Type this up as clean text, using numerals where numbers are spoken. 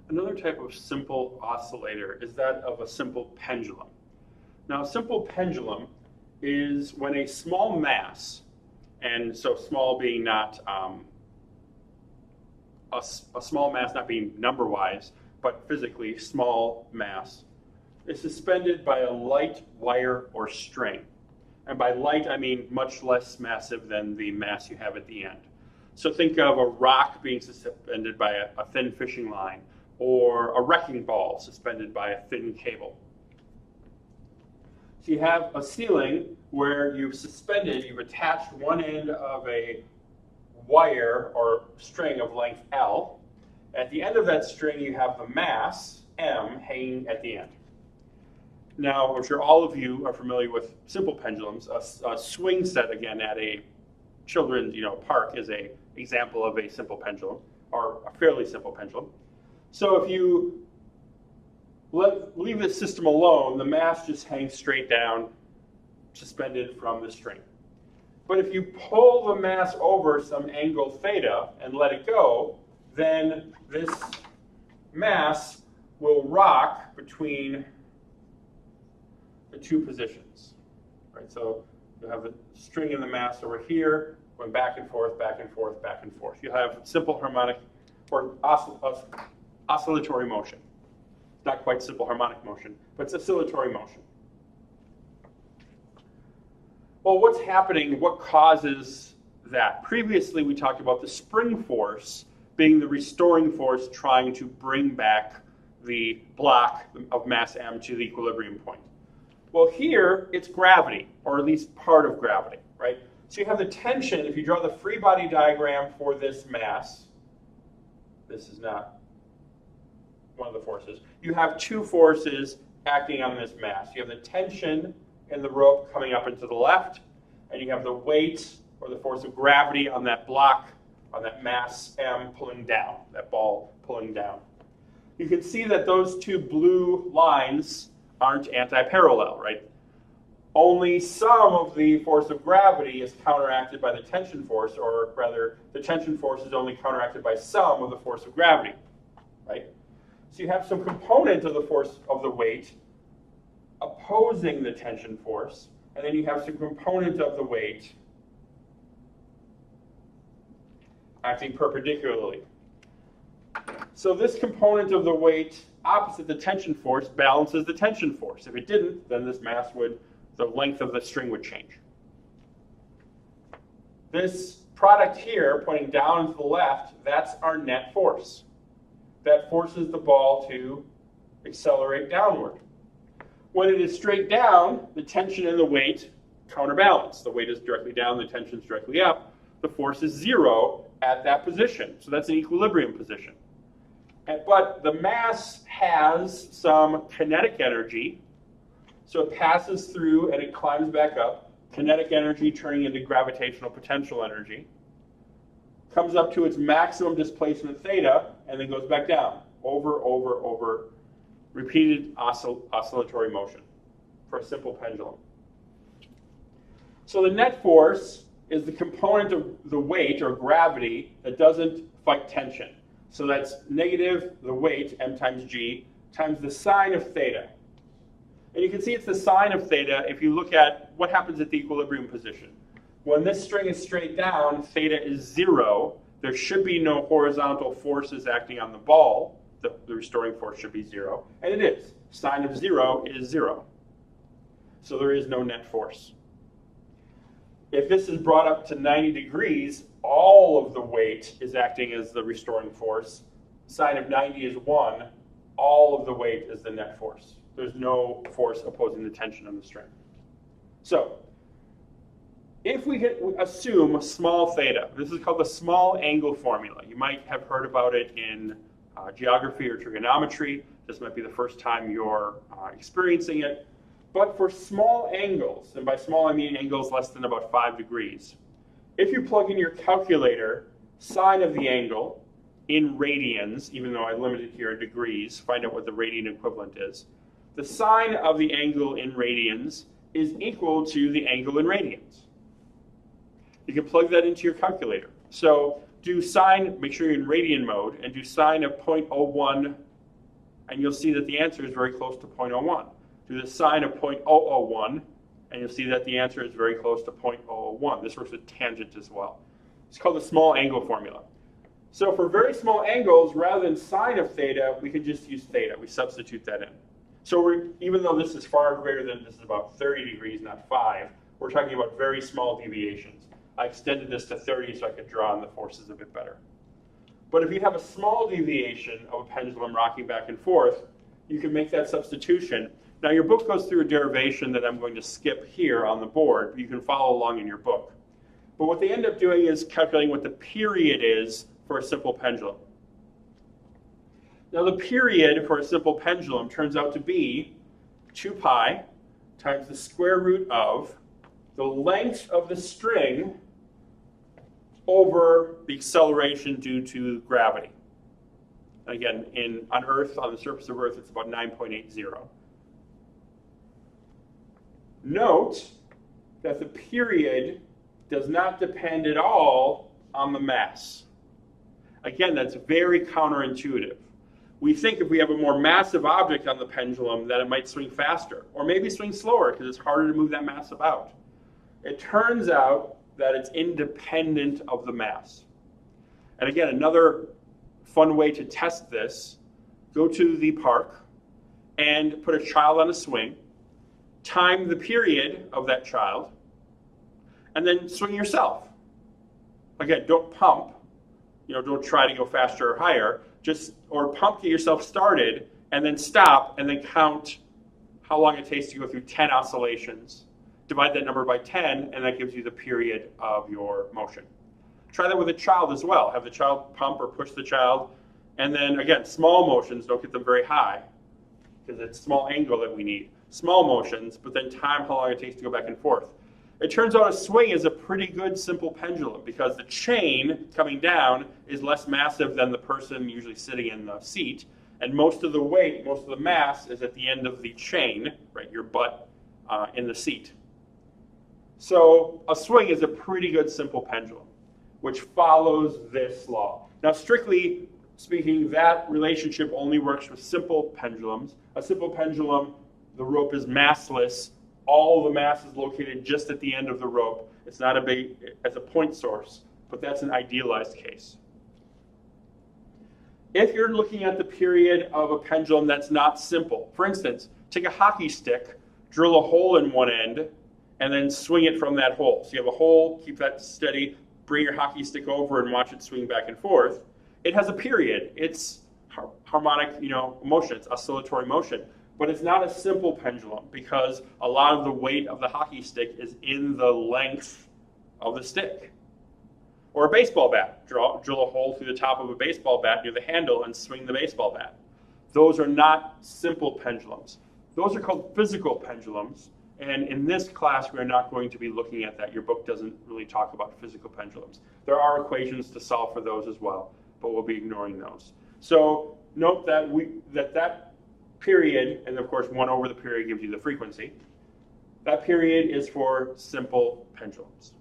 Another type of simple oscillator is that of a simple pendulum. Now, a simple pendulum is when a small mass, and so small being not a small mass not being number-wise, but physically small mass, is suspended by a light wire or string. And by light, I mean much less massive than the mass you have at the end. So think of a rock being suspended by a thin fishing line, or a wrecking ball suspended by a thin cable. So you have a ceiling where you've attached one end of a wire or string of length L. At the end of that string, you have the mass, M, hanging at the end. Now, I'm sure all of you are familiar with simple pendulums. A swing set, again, at a children's park is an example of a simple pendulum, or a fairly simple pendulum. So if you leave the system alone, the mass just hangs straight down, suspended from the string. But if you pull the mass over some angle theta and let it go, then this mass will rock between the two positions. Right? So you have the string and the mass over here, going back and forth, back and forth, back and forth. You have simple harmonic or oscillatory motion. It's not quite simple harmonic motion, but it's oscillatory motion. Well, what's happening? What causes that? Previously, we talked about the spring force being the restoring force trying to bring back the block of mass m to the equilibrium point. Well, here, it's gravity, or at least part of gravity, right? So you have the tension. If you draw the free body diagram for this mass, this is not one of the forces. You have two forces acting on this mass. You have the tension in the rope coming up and to the left, and you have the weight or the force of gravity on that block, on that mass m pulling down, that ball pulling down. You can see that those two blue lines aren't anti-parallel, right? Only some of the force of gravity is counteracted by the tension force, or rather, the tension force is only counteracted by some of the force of gravity, right? So you have some component of the force of the weight opposing the tension force, and then you have some component of the weight acting perpendicularly. So this component of the weight opposite the tension force balances the tension force. If it didn't, then this mass the length of the string would change. This product here, pointing down to the left, that's our net force. That forces the ball to accelerate downward. When it is straight down, the tension and the weight counterbalance. The weight is directly down, the tension is directly up. The force is zero at that position. So that's an equilibrium position. But the mass has some kinetic energy. So it passes through and it climbs back up. Kinetic energy turning into gravitational potential energy. Comes up to its maximum displacement theta, and then goes back down. Over. Repeated oscillatory motion for a simple pendulum. So the net force is the component of the weight, or gravity, that doesn't fight tension. So that's negative the weight, m times g, times the sine of theta. And you can see it's the sine of theta if you look at what happens at the equilibrium position. When this string is straight down, theta is 0. There should be no horizontal forces acting on the ball. The restoring force should be 0. And it is. Sine of 0 is 0. So there is no net force. If this is brought up to 90 degrees, all of the weight is acting as the restoring force. Sine of 90 is 1. All of the weight is the net force. There's no force opposing the tension on the string. So, if we assume a small theta, this is called the small angle formula. You might have heard about it in geography or trigonometry. This might be the first time you're experiencing it. But for small angles, and by small I mean angles less than about 5 degrees, if you plug in your calculator sine of the angle in radians, even though I limited here in degrees, find out what the radian equivalent is, the sine of the angle in radians is equal to the angle in radians. You can plug that into your calculator. So do sine, make sure you're in radian mode, and do sine of 0.01 and you'll see that the answer is very close to 0.01. Do the sine of 0.001, and you'll see that the answer is very close to 0.001. This works with tangent as well. It's called the small angle formula. So for very small angles, rather than sine of theta, we can just use theta. We substitute that in. So even though this is far greater than, this is about 30 degrees, not 5, we're talking about very small deviations. I extended this to 30 so I could draw on the forces a bit better. But if you have a small deviation of a pendulum rocking back and forth, you can make that substitution. Now your book goes through a derivation that I'm going to skip here on the board, but you can follow along in your book. But what they end up doing is calculating what the period is for a simple pendulum. Now the period for a simple pendulum turns out to be 2 pi times the square root of the length of the string over the acceleration due to gravity. Again, on Earth, on the surface of Earth, it's about 9.80. Note that the period does not depend at all on the mass. Again, that's very counterintuitive. We think if we have a more massive object on the pendulum that it might swing faster, or maybe swing slower because it's harder to move that mass about. It turns out that it's independent of the mass. And again, another fun way to test this, go to the park and put a child on a swing, time the period of that child, and then swing yourself. Again, don't pump, don't try to go faster or higher, or pump, get yourself started, and then stop, and then count how long it takes to go through 10 oscillations. Divide that number by 10, and that gives you the period of your motion. Try that with a child as well. Have the child pump or push the child, and then again, small motions, don't get them very high, because it's small angle that we need. Small motions, but then time how long it takes to go back and forth. It turns out a swing is a pretty good simple pendulum because the chain coming down is less massive than the person usually sitting in the seat, and most of the weight, most of the mass is at the end of the chain, right, your butt in the seat. So a swing is a pretty good simple pendulum, which follows this law. Now, strictly speaking, that relationship only works with simple pendulums. A simple pendulum, the rope is massless. All the mass is located just at the end of the rope. It's not as a point source, but that's an idealized case. If you're looking at the period of a pendulum that's not simple, for instance, take a hockey stick, drill a hole in one end, and then swing it from that hole. So you have a hole, keep that steady, bring your hockey stick over and watch it swing back and forth. It has a period. It's harmonic, motion. It's oscillatory motion. But it's not a simple pendulum because a lot of the weight of the hockey stick is in the length of the stick. Or a baseball bat. Drill a hole through the top of a baseball bat near the handle and swing the baseball bat. Those are not simple pendulums. Those are called physical pendulums. And in this class, we're not going to be looking at that. Your book doesn't really talk about physical pendulums. There are equations to solve for those as well, but we'll be ignoring those. So note that that period, and of course 1 over the period gives you the frequency, that period is for simple pendulums.